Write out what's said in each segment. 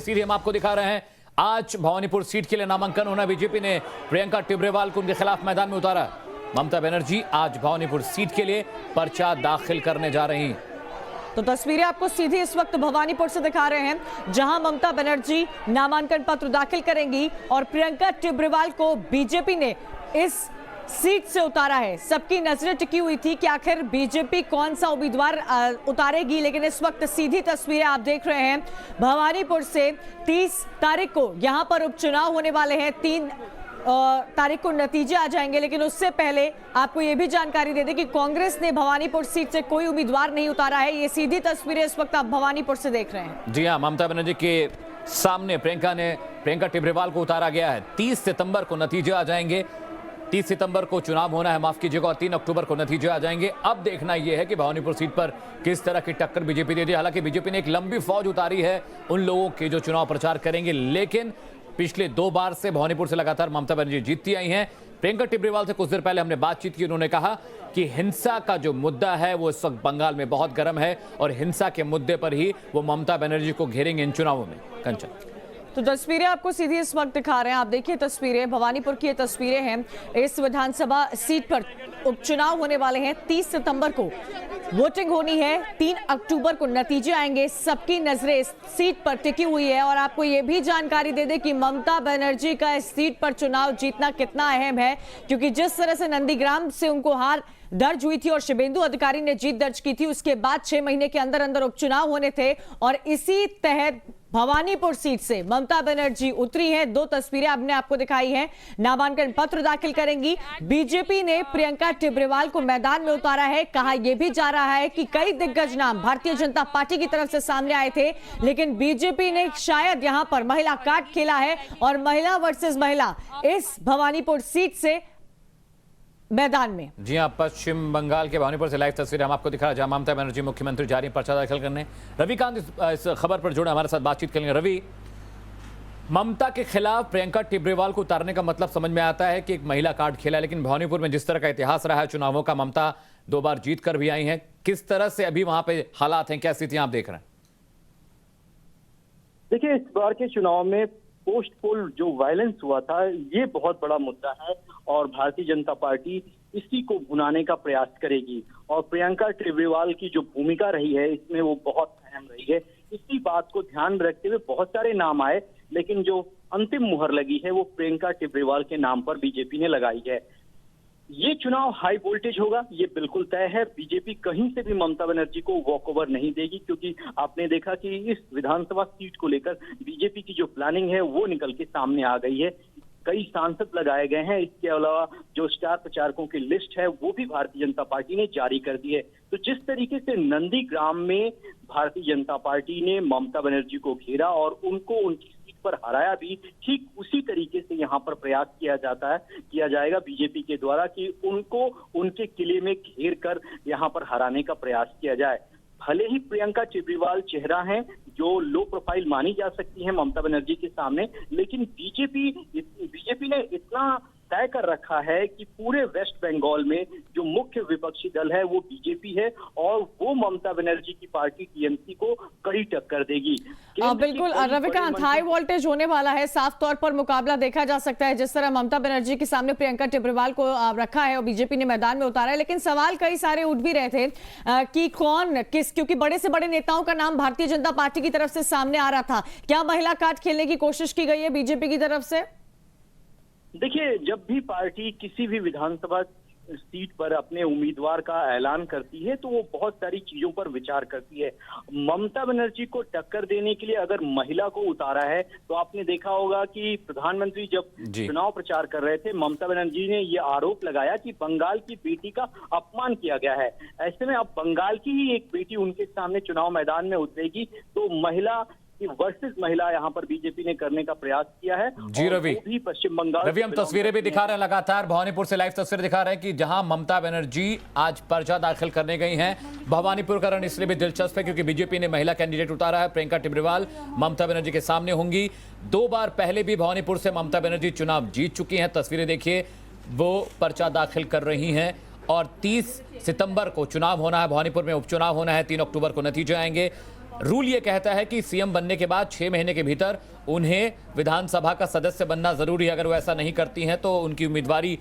सीधे हम आपको दिखा रहे हैं। आज भवानीपुर सीट के लिए नामांकन होना। बीजेपी ने प्रियंका टिब्रेवाल को उनके खिलाफ मैदान में उतारा। ममता बनर्जी आज भवानीपुर सीट के लिए पर्चा दाखिल करने जा रही। तो तस्वीरें आपको सीधी इस वक्त भवानीपुर से दिखा रहे हैं, जहां ममता बनर्जी नामांकन पत्र दाखिल करेंगी और प्रियंका टिब्रेवाल को बीजेपी ने इस सीट से उतारा है। सबकी नजरें टिकी हुई थी कि आखिर बीजेपी कौन सा उम्मीदवार उतारेगी, लेकिन इस वक्त सीधी तस्वीरें आप देख रहे हैं भवानीपुर से। 30 तारीख को यहां पर उपचुनाव होने वाले हैं। 3 तारीख को नतीजे आ जाएंगे, लेकिन उससे पहले आपको यह भी जानकारी दे दें कि कांग्रेस ने भवानीपुर सीट से कोई उम्मीदवार नहीं उतारा है। ये सीधी तस्वीरें इस वक्त आप भवानीपुर से देख रहे हैं। जी हां, ममता बनर्जी के सामने प्रियंका टिब्रेवाल को उतारा गया है। 30 सितंबर को नतीजे आ जाएंगे। 30 सितंबर को चुनाव होना है, माफ कीजिएगा, और 3 अक्टूबर को नतीजे आ जाएंगे। अब देखना यह है कि भवानीपुर सीट पर किस तरह की टक्कर बीजेपी देती है। हालांकि बीजेपी ने एक लंबी फौज उतारी है उन लोगों के जो चुनाव प्रचार करेंगे, लेकिन पिछले 2 बार से भवानीपुर से लगातार ममता बनर्जी जीतती आई हैं। प्रियंका टिब्रेवाल से कुछ देर पहले हमने बातचीत की। उन्होंने कहा कि हिंसा का जो मुद्दा है वो इस वक्त बंगाल में बहुत गर्म है और हिंसा के मुद्दे पर ही वो ममता बनर्जी को घेरेंगे इन चुनावों में। कंचन, तो तस्वीरें आपको सीधी इस वक्त दिखा रहे हैं। आप देखिए तस्वीरें, भवानीपुर की ये तस्वीरें हैं। इस विधानसभा सीट पर उपचुनाव होने वाले हैं। 30 सितंबर को वोटिंग होनी है, 3 अक्टूबर को नतीजे आएंगे। सबकी नजरें इस सीट पर टिकी हुई है और आपको ये भी जानकारी दे दें कि ममता बनर्जी का इस सीट पर चुनाव जीतना कितना अहम है, क्योंकि जिस तरह से नंदीग्राम से उनको हार दर्ज हुई थी और शुभेंदु अधिकारी ने जीत दर्ज की थी, उसके बाद 6 महीने के अंदर अंदर उपचुनाव होने थे और इसी तहत भवानीपुर सीट से ममता बनर्जी उतरी हैं। 2 तस्वीरें हमने आपको दिखाई हैं। नामांकन पत्र दाखिल करेंगी। बीजेपी ने प्रियंका टिब्रेवाल को मैदान में उतारा है। कहा यह भी जा रहा है कि कई दिग्गज नाम भारतीय जनता पार्टी की तरफ से सामने आए थे, लेकिन बीजेपी ने शायद यहां पर महिला कार्ड खेला है और महिला वर्सेस महिला इस भवानीपुर सीट से मैदान में। जी हां, पश्चिम बंगाल के भवानीपुर से लाइव तस्वीर हम आपको दिखा रहे हैं, जहां ममता बनर्जी मुख्यमंत्री जा रही हैं पर्चा दाखिल करने। रविकांत इस खबर पर जुड़े हमारे साथ बातचीत करेंगे। रवि, ममता के खिलाफ प्रियंका टिब्रेवाल को उतारने का मतलब समझ में आता है कि एक महिला कार्ड खेला, लेकिन भवानीपुर में जिस तरह का इतिहास रहा है चुनावों का, ममता 2 बार जीत कर भी आई हैं। किस तरह से अभी वहां पे हालात हैं, क्या स्थितियां आप देख रहे हैं? देखिए, इस बार के चुनाव में पोस्ट पोल जो वायलेंस हुआ था ये बहुत बड़ा मुद्दा है और भारतीय जनता पार्टी इसी को भुनाने का प्रयास करेगी और प्रियंका टिब्रेवाल की जो भूमिका रही है इसमें वो बहुत अहम रही है। इसी बात को ध्यान में रखते हुए बहुत सारे नाम आए, लेकिन जो अंतिम मुहर लगी है वो प्रियंका टिब्रेवाल के नाम पर बीजेपी ने लगाई है। ये चुनाव हाई वोल्टेज होगा, ये बिल्कुल तय है। बीजेपी कहीं से भी ममता बनर्जी को वॉकओवर नहीं देगी, क्योंकि आपने देखा कि इस विधानसभा सीट को लेकर बीजेपी की जो प्लानिंग है वो निकल के सामने आ गई है। कई सांसद लगाए गए हैं। इसके अलावा जो स्टार प्रचारकों की लिस्ट है वो भी भारतीय जनता पार्टी ने जारी कर दी है। तो जिस तरीके से नंदीग्राम में भारतीय जनता पार्टी ने ममता बनर्जी को घेरा और उनको उनकी सीट पर हराया भी, ठीक उसी तरीके से यहाँ पर प्रयास किया जाएगा बीजेपी के द्वारा कि उनको उनके किले में घेर कर यहाँ पर हराने का प्रयास किया जाए। भले ही प्रियंका टिब्रेवाल चेहरा हैं जो लो प्रोफाइल मानी जा सकती है ममता बनर्जी के सामने, लेकिन बीजेपी ने इतना तय कर रखा है कि पूरे वेस्ट बंगाल में जो मुख्य विपक्षी दल है वो बीजेपी है और वो ममता बनर्जी की पार्टी टीएमसी को कड़ी टक्कर देगी। बिल्कुल रविकांत, हाई वोल्टेज होने वाला है। साफ तौर पर मुकाबला देखा जा सकता है। जिस तरह ममता बनर्जी के सामने प्रियंका टिब्रेवाल को रखा है और बीजेपी ने मैदान में उतारा है, लेकिन सवाल कई सारे उठ भी रहे थे कि कौन किस, क्योंकि बड़े से बड़े नेताओं का नाम भारतीय जनता पार्टी की तरफ से सामने आ रहा था। क्या महिला कार्ड खेलने की कोशिश की गई है बीजेपी की तरफ से? देखिए, जब भी पार्टी किसी भी विधानसभा सीट पर अपने उम्मीदवार का ऐलान करती है तो वो बहुत सारी चीजों पर विचार करती है। ममता बनर्जी को टक्कर देने के लिए अगर महिला को उतारा है तो आपने देखा होगा कि प्रधानमंत्री जब चुनाव प्रचार कर रहे थे, ममता बनर्जी ने ये आरोप लगाया कि बंगाल की बेटी का अपमान किया गया है। ऐसे में अब बंगाल की ही एक बेटी उनके सामने चुनाव मैदान में उतरेगी तो महिला वर्सेस महिला यहाँ पर बीजेपी ने करने का प्रयास किया है। जी रवि, भी पश्चिम बंगाल हम तस्वीरें भी दिखा रहे हैं लगातार। भवानीपुर से लाइव तस्वीर दिखा रहे हैं कि जहां ममता बनर्जी आज पर्चा दाखिल करने गई हैं। भवानीपुर का रण इसलिए भी दिलचस्प है क्योंकि बीजेपी ने महिला कैंडिडेट उतारा है। प्रियंका टिब्रेवाल ममता बनर्जी के सामने होंगी। 2 बार पहले भी भवानीपुर से ममता बनर्जी चुनाव जीत चुकी हैं। तस्वीरें देखिए, वो पर्चा दाखिल कर रही हैं और 30 सितंबर को चुनाव होना है। भवानीपुर में उपचुनाव होना है। 3 अक्टूबर को नतीजे आएंगे। रूल ये कहता है कि सीएम बनने के बाद 6 महीने के भीतर उन्हें विधानसभा का सदस्य बनना जरूरी है। अगर वो ऐसा नहीं करती हैं तो उनकी उम्मीदवारी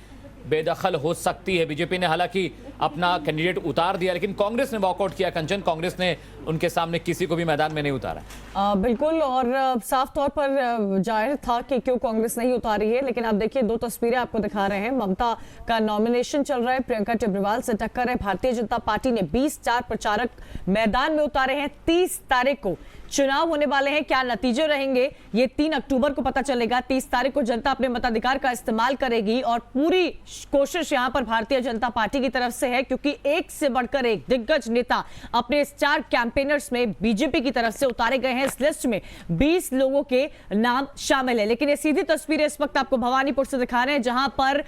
बेदखल हो सकती है। बीजेपी ने हालांकि अपना कैंडिडेट उतार दिया, लेकिन कांग्रेस ने वॉकआउट किया। कंचन, कांग्रेस ने उनके सामने किसी को भी मैदान में नहीं उतारा। बिल्कुल, और साफ तौर पर जाहिर था कि क्यों कांग्रेस नहीं उतारी है। लेकिन अब देखिए, दो तस्वीरें आपको दिखा रहे हैं। ममता का नॉमिनेशन चल रहा है, प्रियंका टिब्रेवाल से टक्कर है। भारतीय जनता पार्टी ने 20 स्टार प्रचारक मैदान में उतारे हैं। 30 तारीख को चुनाव होने वाले हैं। क्या नतीजे रहेंगे ये 3 अक्टूबर को पता चलेगा। 30 तारीख को जनता अपने मताधिकार का इस्तेमाल करेगी और पूरी कोशिश यहां पर भारतीय जनता पार्टी की तरफ से है, क्योंकि एक से बढ़कर एक दिग्गज नेता अपने स्टार कैंपेनर्स में बीजेपी की तरफ से उतारे गए हैं। इस लिस्ट में 20 लोगों के नाम शामिल है। लेकिन ये सीधी तस्वीरें इस वक्त आपको भवानीपुर से दिखा रहे हैं, जहां पर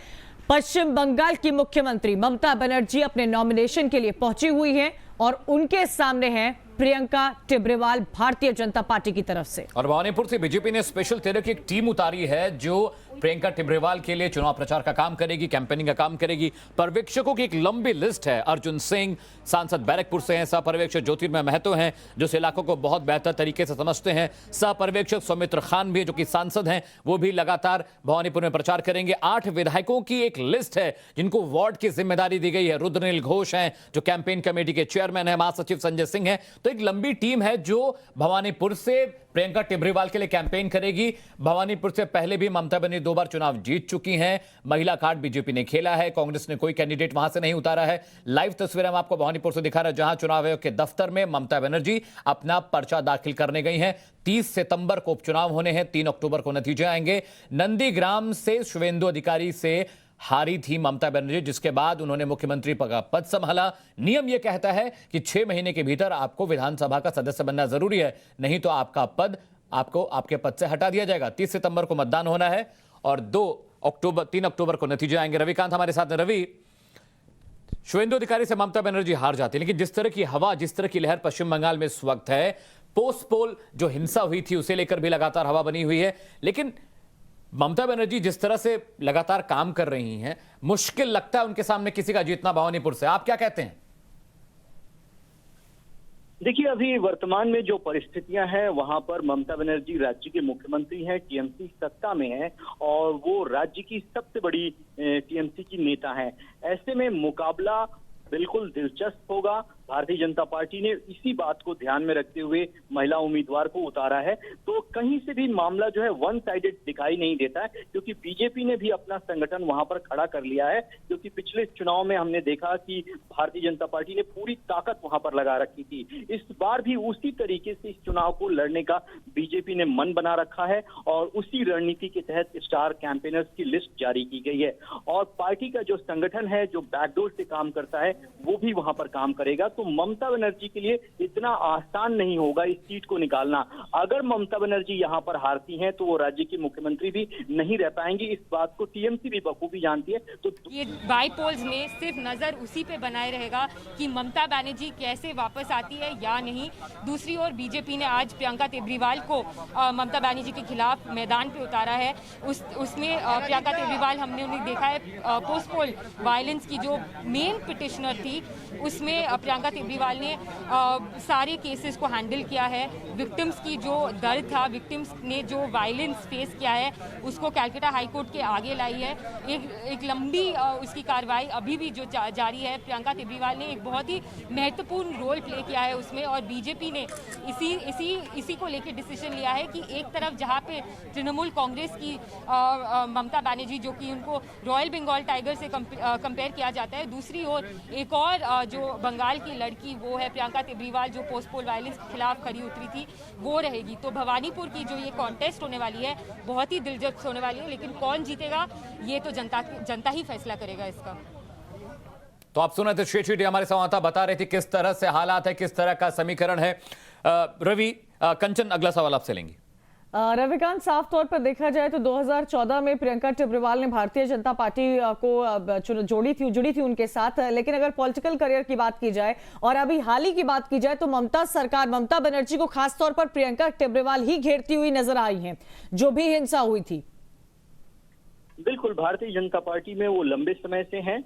पश्चिम बंगाल की मुख्यमंत्री ममता बनर्जी अपने नॉमिनेशन के लिए पहुंची हुई हैं और उनके सामने है प्रियंका टिब्रेवाल भारतीय जनता पार्टी की तरफ से। और भवानीपुर से बीजेपी ने स्पेशल तेरह की एक टीम उतारी है जो प्रियंका टिब्रेवाल के लिए चुनाव प्रचार का काम करेगी, कैंपेनिंग का काम करेगी। पर्यवेक्षकों की एक लंबी लिस्ट है। अर्जुन सिंह सांसद बैरकपुर से हैं, सह पर्यवेक्षक ज्योतिर्मय महतो हैं जो इस इलाकों को बहुत बेहतर तरीके से समझते हैं। सह पर्यवेक्षक सौमित्र खान भी जो कि सांसद हैं, वो भी लगातार भवानीपुर में प्रचार करेंगे। 8 विधायकों की एक लिस्ट है जिनको वार्ड की जिम्मेदारी दी गई है। रुद्रनील घोष हैं जो कैंपेन कमेटी के चेयरमैन है, महासचिव संजय सिंह हैं। तो एक लंबी टीम है जो भवानीपुर से प्रियंका टिब्रेवाल के लिए कैंपेन करेगी। भवानीपुर से पहले भी ममता बनर्जी 2 बार चुनाव जीत चुकी हैं। महिला कार्ड बीजेपी ने खेला है, कांग्रेस ने कोई कैंडिडेट वहां से नहीं उतारा है। लाइव तस्वीरें हम आपको भवानीपुर से दिखा रहे हैं, जहां चुनाव आयोग के दफ्तर में ममता बनर्जी अपना पर्चा दाखिल करने गई हैं। 30 सितंबर को उपचुनाव होने हैं, 3 अक्टूबर को नतीजे आएंगे। नंदीग्राम से शुभेंदु अधिकारी से हारी थी ममता बनर्जी, जिसके बाद उन्होंने मुख्यमंत्री का पद संभाला। नियम यह कहता है कि 6 महीने के भीतर आपको विधानसभा का सदस्य बनना जरूरी है, नहीं तो आपका पद आपको आपके पद से हटा दिया जाएगा। 30 सितंबर को मतदान होना है और 3 अक्टूबर को नतीजे आएंगे। रविकांत हमारे साथ हैं। रवि, शुभेंदु अधिकारी से ममता बनर्जी हार जाती है, लेकिन जिस तरह की हवा, जिस तरह की लहर पश्चिम बंगाल में इस वक्त है, पोस्ट पोल जो हिंसा हुई थी उसे लेकर भी लगातार हवा बनी हुई है। लेकिन ममता बनर्जी जिस तरह से लगातार काम कर रही हैं, मुश्किल लगता है उनके सामने किसी का जीतना भवानीपुर से। आप क्या कहते हैं? देखिए, अभी वर्तमान में जो परिस्थितियां हैं वहां पर ममता बनर्जी राज्य के मुख्यमंत्री हैं, टीएमसी सत्ता में है और वो राज्य की सबसे बड़ी टीएमसी की नेता हैं। ऐसे में मुकाबला बिल्कुल दिलचस्प होगा। भारतीय जनता पार्टी ने इसी बात को ध्यान में रखते हुए महिला उम्मीदवार को उतारा है। तो कहीं से भी मामला जो है वन साइडेड दिखाई नहीं देता है, क्योंकि बीजेपी ने भी अपना संगठन वहां पर खड़ा कर लिया है। क्योंकि पिछले चुनाव में हमने देखा कि भारतीय जनता पार्टी ने पूरी ताकत वहां पर लगा रखी थी। इस बार भी उसी तरीके से इस चुनाव को लड़ने का बीजेपी ने मन बना रखा है और उसी रणनीति के तहत स्टार कैंपेनर्स की लिस्ट जारी की गई है। और पार्टी का जो संगठन है, जो बैकडोर से काम करता है, वो भी वहां पर काम करेगा। तो ममता बनर्जी के लिए इतना आसान नहीं होगा इस सीट को निकालना। अगर ममता बनर्जी यहां पर हारती हैं तो वो राज्य की मुख्यमंत्री भी नहीं रह पाएंगी। इस बात को टीएमसी भी बखूबी जानती है। तो ये बाई पोल्स में सिर्फ नजर उसी पे बनाए रहेगा कि ममता बनर्जी कैसे वापस आती है या नहीं। दूसरी ओर बीजेपी ने आज प्रियंका टिब्रेवाल को ममता बनर्जी के खिलाफ मैदान पे उतारा है। उसमें प्रियंका टिब्रेवाल हमने उन्हें देखा है पोस्ट पोल वायलेंस की जो मेन पिटिशनर थी, उसमें प्रियंका टिब्रेवाल ने सारे केसेस को हैंडल किया है। विक्टिम्स की जो दर्द था, विक्टिम्स ने जो वायलेंस फेस किया है, उसको कैलकाटा हाई कोर्ट के आगे लाई है। एक लंबी उसकी कार्रवाई अभी भी जो जारी है। प्रियंका टिब्रेवाल ने एक बहुत ही महत्वपूर्ण रोल प्ले किया है उसमें और बीजेपी ने इसी को लेकर डिसीजन लिया है कि एक तरफ जहां पे तृणमूल कांग्रेस की ममता बनर्जी, जो कि उनको रॉयल बंगाल टाइगर से कंपेयर किया जाता है, दूसरी ओर एक और जो बंगाल की लड़की वो है प्रियंका टिब्रेवाल, जो पोस्ट पोल वायलेंस के खिलाफ खड़ी उतरी थी, वो रहेगी। तो भवानीपुर की जो ये कॉन्टेस्ट होने वाली है बहुत ही दिलचस्प होने वाली है, लेकिन कौन जीतेगा ये तो जनता ही फैसला करेगा इसका। तो आप सुन रहे थे, शेषी हमारे संवाददाता बता रहे थे किस तरह से हालात है, किस तरह का समीकरण है। रवि, कंचन अगला सवाल आपसे लेंगे। रविकांत, साफ तौर पर देखा जाए तो 2014 में प्रियंका टिब्रेवाल ने भारतीय जनता पार्टी को जुड़ी थी उनके साथ। लेकिन अगर पॉलिटिकल करियर की बात की जाए और अभी हाल ही की बात की जाए तो ममता बनर्जी को खास तौर पर प्रियंका टिब्रेवाल ही घेरती हुई नजर आई हैं, जो भी हिंसा हुई थी। बिल्कुल, भारतीय जनता पार्टी में वो लंबे समय से हैं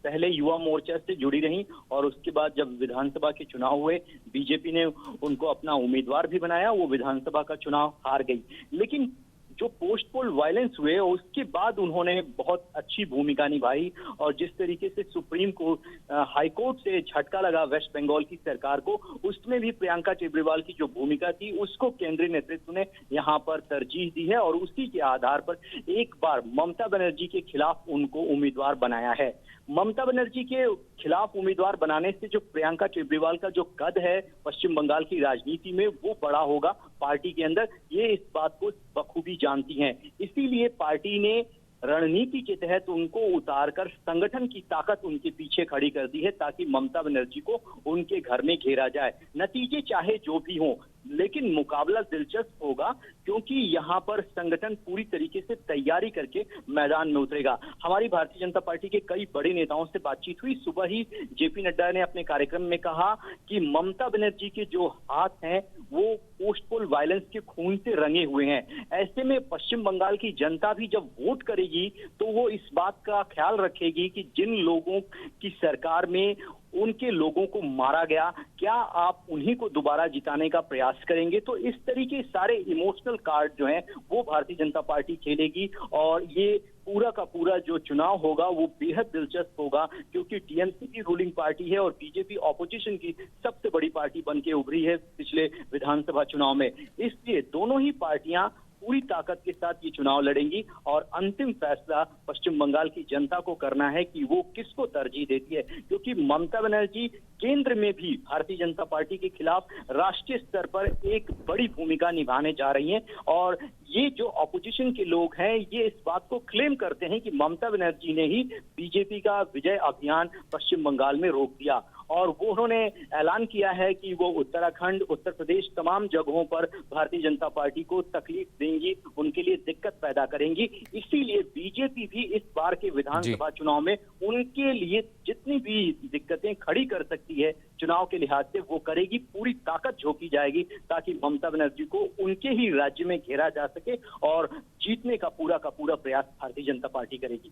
पहले युवा मोर्चा से जुड़ी रहीं और उसके बाद जब विधानसभा के चुनाव हुए बीजेपी ने उनको अपना उम्मीदवार भी बनाया, वो विधानसभा का चुनाव हार गई। लेकिन जो पोस्ट पोल वायलेंस हुए उसके बाद उन्होंने बहुत अच्छी भूमिका निभाई और जिस तरीके से सुप्रीम कोर्ट हाई कोर्ट से झटका लगा वेस्ट बंगाल की सरकार को, उसमें भी प्रियंका टेब्रीवाल की जो भूमिका थी उसको केंद्रीय नेतृत्व ने यहाँ पर तरजीह दी है और उसी के आधार पर एक बार ममता बनर्जी के खिलाफ उनको उम्मीदवार बनाया है। ममता बनर्जी के खिलाफ उम्मीदवार बनाने से जो प्रियंका टेब्रीवाल का जो कद है पश्चिम बंगाल की राजनीति में वो बड़ा होगा पार्टी के अंदर, ये इस बात को बखूबी जानती हैं। इसीलिए पार्टी ने रणनीति के तहत उनको उतारकर संगठन की ताकत उनके पीछे खड़ी कर दी है ताकि ममता बनर्जी को उनके घर में घेरा जाए। नतीजे चाहे जो भी हों, लेकिन मुकाबला दिलचस्प होगा क्योंकि यहाँ पर संगठन पूरी तरीके से तैयारी करके मैदान में उतरेगा। हमारी भारतीय जनता पार्टी के कई बड़े नेताओं से बातचीत हुई। सुबह ही जेपी नड्डा ने अपने कार्यक्रम में कहा कि ममता बनर्जी के जो हाथ हैं वो पोस्ट पोल वायलेंस के खून से रंगे हुए हैं। ऐसे में पश्चिम बंगाल की जनता भी जब वोट करेगी तो वो इस बात का ख्याल रखेगी कि जिन लोगों की सरकार में उनके लोगों को मारा गया, क्या आप उन्हीं को दोबारा जिताने का प्रयास करेंगे। तो इस तरीके सारे इमोशनल कार्ड जो हैं वो भारतीय जनता पार्टी खेलेगी और ये पूरा का पूरा जो चुनाव होगा वो बेहद दिलचस्प होगा क्योंकि टीएमसी की रूलिंग पार्टी है और बीजेपी ऑपोजिशन की सबसे बड़ी पार्टी बन के उभरी है पिछले विधानसभा चुनाव में। इसलिए दोनों ही पार्टियां पूरी ताकत के साथ ये चुनाव लड़ेंगी और अंतिम फैसला पश्चिम बंगाल की जनता को करना है कि वो किसको तरजीह देती है, क्योंकि ममता बनर्जी केंद्र में भी भारतीय जनता पार्टी के खिलाफ राष्ट्रीय स्तर पर एक बड़ी भूमिका निभाने जा रही हैं और ये जो ऑपोजिशन के लोग हैं ये इस बात को क्लेम करते हैं कि ममता बनर्जी ने ही बीजेपी का विजय अभियान पश्चिम बंगाल में रोक दिया और वो उन्होंने ऐलान किया है कि वो उत्तराखंड, उत्तर प्रदेश तमाम जगहों पर भारतीय जनता पार्टी को तकलीफ देंगी, उनके लिए दिक्कत पैदा करेंगी। इसीलिए बीजेपी भी इस बार के विधानसभा चुनाव में उनके लिए जितनी भी दिक्कतें खड़ी कर सकती है चुनाव के लिहाज से वो करेगी, पूरी ताकत झोंकी जाएगी ताकि ममता बनर्जी को उनके ही राज्य में घेरा जा सके और जीतने का पूरा प्रयास भारतीय जनता पार्टी करेगी।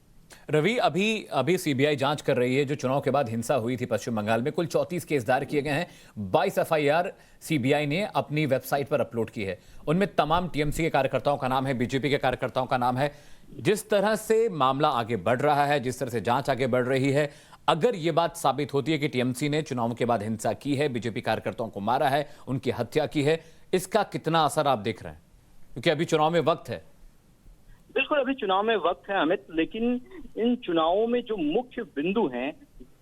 रवि, अभी सीबीआई जांच कर रही है जो चुनाव के बाद हिंसा हुई थी पश्चिम बंगाल में। कुल 34 केस दायर किए गए हैं, 22 एफआईआर सीबीआई ने अपनी वेबसाइट पर अपलोड की है। उनमें तमाम टीएमसी के कार्यकर्ताओं का नाम है, बीजेपी के कार्यकर्ताओं का नाम है। जिस तरह से मामला आगे बढ़ रहा है, जिस तरह से जांच आगे बढ़ रही है, अगर यह बात साबित होती है कि टीएमसी ने चुनाव के बाद हिंसा की है, बीजेपी कार्यकर्ताओं को मारा है, उनकी हत्या की है, इसका कितना असर आप देख रहे हैं? क्योंकि अभी चुनाव में वक्त है। बिल्कुल, अभी चुनाव में वक्त है अमित, लेकिन इन चुनावों में जो मुख्य बिंदु हैं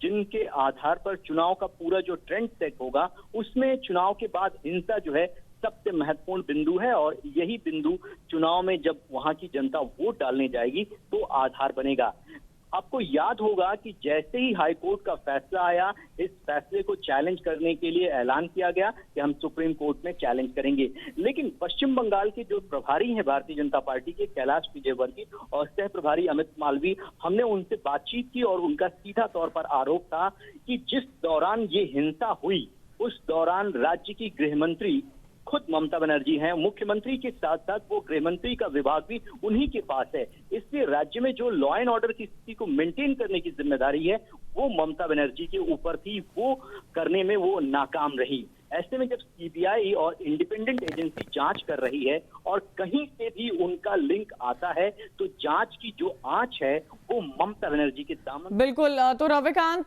जिनके आधार पर चुनाव का पूरा जो ट्रेंड सेट होगा उसमें चुनाव के बाद हिंसा जो है सबसे महत्वपूर्ण बिंदु है और यही बिंदु चुनाव में जब वहां की जनता वोट डालने जाएगी तो आधार बनेगा। आपको याद होगा कि जैसे ही हाई कोर्ट का फैसला आया, इस फैसले को चैलेंज करने के लिए ऐलान किया गया कि हम सुप्रीम कोर्ट में चैलेंज करेंगे। लेकिन पश्चिम बंगाल के जो प्रभारी हैं भारतीय जनता पार्टी के, कैलाश विजयवर्गीय और सह प्रभारी अमित मालवीय, हमने उनसे बातचीत की और उनका सीधा तौर पर आरोप था कि जिस दौरान ये हिंसा हुई उस दौरान राज्य की गृह मंत्री खुद ममता बनर्जी हैं, मुख्यमंत्री के साथ साथ वो गृह मंत्री का विभाग भी उन्हीं के पास है। इसलिए राज्य में जो लॉ एंड ऑर्डर की स्थिति को मेंटेन करने की जिम्मेदारी है वो ममता बनर्जी के ऊपर थी, वो करने में वो नाकाम रही। ऐसे में जब सीबीआई और इंडिपेंडेंट एजेंसी जांच कर रही है और कहीं से भी उनका लिंक आता है तो जांच की जो आंच है वो ममता बनर्जी के दामन। बिल्कुल, तो रविकांत,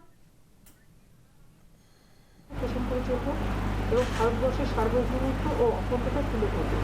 এবং ভারতবর্ষের সার্বভৌমত্ব ও অখণ্ডতা তুলে ধরবে।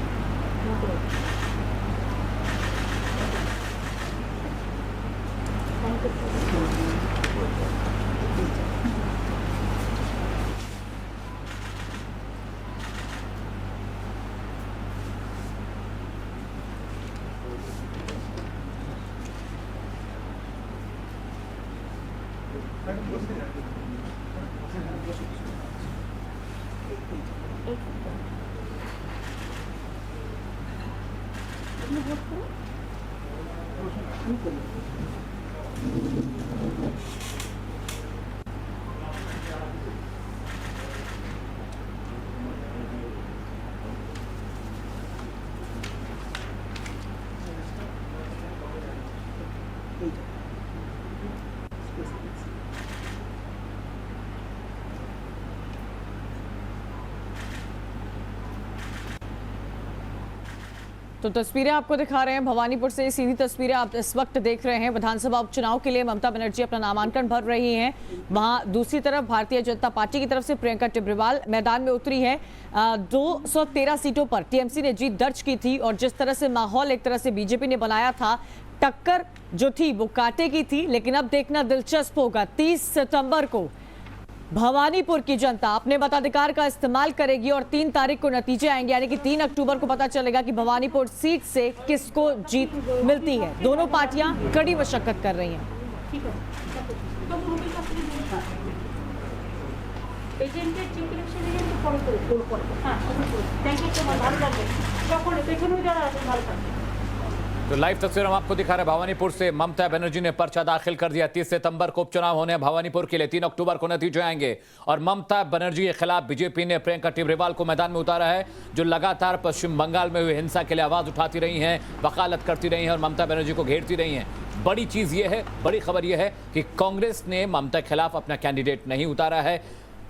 तो तस्वीरें आपको दिखा रहे हैं भवानीपुर से, सीधी तस्वीरें आप इस वक्त देख रहे हैं। विधानसभा उपचुनाव के लिए ममता बनर्जी अपना नामांकन भर रही हैं। वहां दूसरी तरफ भारतीय जनता पार्टी की तरफ से प्रियंका टिब्रेवाल मैदान में उतरी है। 213 सीटों पर टीएमसी ने जीत दर्ज की थी और जिस तरह से माहौल एक तरह से बीजेपी ने बनाया था, टक्कर जो थी वो कांटे की थी। लेकिन अब देखना दिलचस्प होगा, 30 सितंबर को भवानीपुर की जनता अपने मताधिकार का इस्तेमाल करेगी और 3 तारीख को नतीजे आएंगे, यानी कि 3 अक्टूबर को पता चलेगा कि भवानीपुर सीट से किसको जीत मिलती है। दोनों पार्टियां कड़ी मशक्कत कर रही हैं। এজেন্টের চিফ ইলেকশন এজেন্ট ফলো করে ফোন করে হ্যাঁ থ্যাংক ইউ তোমার ভালো থাকবে যখন পেছনে যারা আছেন ভালো থাকবে। तो लाइव तस्वीर हम आपको दिखा रहे हैं भवानीपुर से। ममता बनर्जी ने पर्चा दाखिल कर दिया। 30 सितंबर को उपचुनाव होने हैं भवानीपुर के लिए। 3 अक्टूबर को नतीजे आएंगे और ममता बनर्जी के खिलाफ बीजेपी ने प्रियंका टिब्रेवाल को मैदान में उतारा है, जो लगातार पश्चिम बंगाल में हुई हिंसा के लिए आवाज उठाती रही हैं, वकालत करती रही हैं और ममता बनर्जी को घेरती रही हैं। बड़ी चीज यह है, बड़ी खबर यह है कि कांग्रेस ने ममता के खिलाफ अपना कैंडिडेट नहीं उतारा है।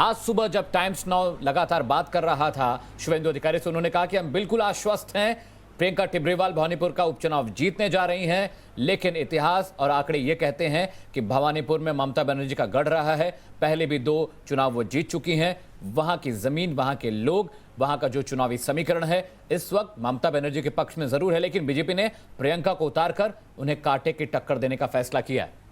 आज सुबह जब टाइम्स नाउ लगातार बात कर रहा था शुभेंदु अधिकारी से, उन्होंने कहा कि हम बिल्कुल आश्वस्त हैं, प्रियंका टिब्रेवाल भवानीपुर का उपचुनाव जीतने जा रही हैं। लेकिन इतिहास और आंकड़े ये कहते हैं कि भवानीपुर में ममता बनर्जी का गढ़ रहा है। पहले भी 2 चुनाव वो जीत चुकी हैं। वहां की जमीन, वहां के लोग, वहां का जो चुनावी समीकरण है इस वक्त ममता बनर्जी के पक्ष में जरूर है, लेकिन बीजेपी ने प्रियंका को उतारकर उन्हें कांटे की टक्कर देने का फैसला किया है।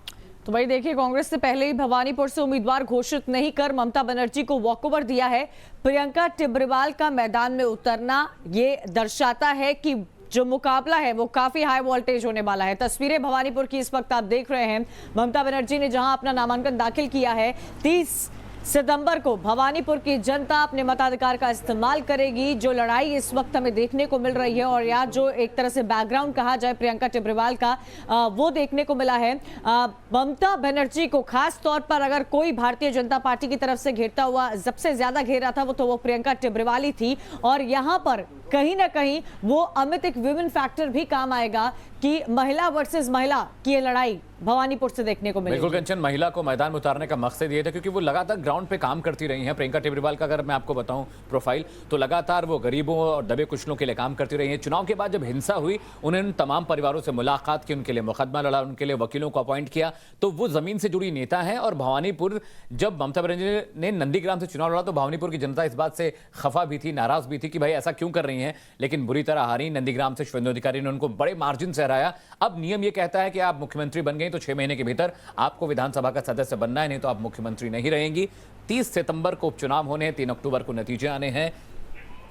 तो भाई देखिए, कांग्रेस ने पहले ही भवानीपुर से उम्मीदवार घोषित नहीं कर ममता बनर्जी को वॉकओवर दिया है। प्रियंका टिब्रेवाल का मैदान में उतरना ये दर्शाता है कि जो मुकाबला है वो काफी हाई वोल्टेज होने वाला है। तस्वीरें भवानीपुर की इस वक्त आप देख रहे हैं। ममता बनर्जी ने जहां अपना नामांकन दाखिल किया है, 30 सितंबर को भवानीपुर की जनता अपने मताधिकार का इस्तेमाल करेगी। जो लड़ाई इस वक्त हमें देखने को मिल रही है और या जो एक तरह से बैकग्राउंड कहा जाए प्रियंका टिब्रेवाल का, वो देखने को मिला है। ममता बनर्जी को खास तौर पर अगर कोई भारतीय जनता पार्टी की तरफ से घेरता हुआ सबसे ज्यादा घेर रहा था वो प्रियंका टिब्रेवाल ही थी। और यहाँ पर कहीं ना कहीं वो अमित एक विमेन फैक्टर भी काम आएगा कि महिला वर्सेस महिला की ये लड़ाई भवानीपुर से देखने को मिलेगी। बिल्कुल कंचन, महिला को मैदान में उतारने का मकसद ये था क्योंकि वो लगातार ग्राउंड पे काम करती रही हैं। प्रियंका टिब्रेवाल का अगर मैं आपको बताऊं प्रोफाइल, तो लगातार वो गरीबों और दबे कुचलों के लिए काम करती रही हैं। चुनाव के बाद जब हिंसा हुई, उन्होंने तमाम परिवारों से मुलाकात की, उनके लिए मुकदमा लड़ा, उनके लिए वकीलों को अपॉइंट किया। तो वो जमीन से जुड़ी नेता है। और भवानीपुर, जब ममता बनर्जी ने नंदीग्राम से चुनाव लड़ा तो भवानीपुर की जनता इस बात से खफा भी थी, नाराज भी थी कि भाई ऐसा क्यों कर रही हैं, लेकिन बुरी तरह हारी। नंदीग्राम से शुभेंदु अधिकारी ने उनको बड़े मार्जिन से हराया। अब नियम ये कहता है कि आप मुख्यमंत्री बन गई तो 6 महीने के भीतर आपको विधानसभा का सदस्य बनना है, नहीं तो आप मुख्यमंत्री नहीं रहेंगी। 30 सितंबर को उपचुनाव होने हैं, 3 अक्टूबर को नतीजे आने हैं।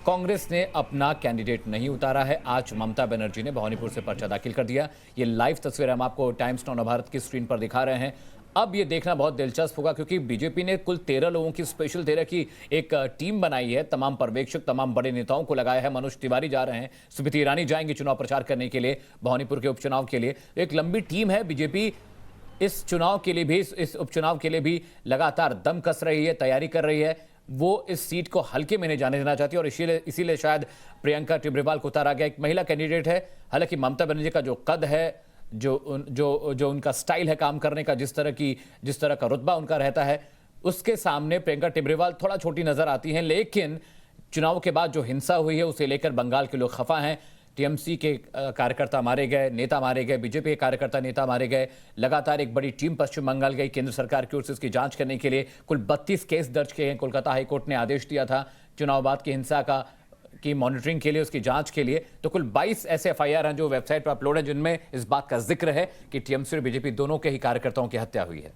कांग्रेस ने अपना कैंडिडेट नहीं उतारा है। आज ममता बनर्जी ने भवानीपुर से पर्चा दाखिल कर दिया। ये लाइव तस्वीर हम आपको टाइम्स नाउ भारत की स्क्रीन पर दिखा रहे हैं। अब ये देखना बहुत दिलचस्प होगा क्योंकि बीजेपी ने कुल 13 लोगों की स्पेशल 13 की एक टीम बनाई है। तमाम पर्यवेक्षक, तमाम बड़े नेताओं को लगाया है। मनोज तिवारी जा रहे हैं, स्मृति ईरानी जाएंगी चुनाव प्रचार करने के लिए भवानीपुर के उपचुनाव के लिए। एक लंबी टीम है। बीजेपी इस चुनाव के लिए भी, इस उपचुनाव के लिए भी लगातार दम कस रही है, तैयारी कर रही है। वो इस सीट को हल्के में नहीं जाने देना चाहती और इसीलिए शायद प्रियंका टिब्रेवाल को उतारा गया। एक महिला कैंडिडेट है। हालांकि ममता बनर्जी का जो कद है, जो उनका स्टाइल है काम करने का, जिस तरह का रुतबा उनका रहता है, उसके सामने प्रियंका टिब्रेवाल थोड़ा छोटी नजर आती हैं। लेकिन चुनाव के बाद जो हिंसा हुई है उसे लेकर बंगाल के लोग खफा हैं। टीएमसी के कार्यकर्ता मारे गए, नेता मारे गए, बीजेपी के कार्यकर्ता नेता मारे गए। लगातार एक बड़ी टीम पश्चिम बंगाल गई केंद्र सरकार की ओर से इसकी जांच करने के लिए। कुल 32 केस दर्ज किए हैं। कोलकाता हाईकोर्ट ने आदेश दिया था चुनाव बाद की हिंसा की मॉनिटरिंग के लिए, उसकी जांच के लिए। तो कुल 22 ऐसे एफआईआर हैं जो वेबसाइट पर अपलोड है, जिनमें इस बात का जिक्र है कि टीएमसी और बीजेपी दोनों के ही कार्यकर्ताओं की हत्या हुई है।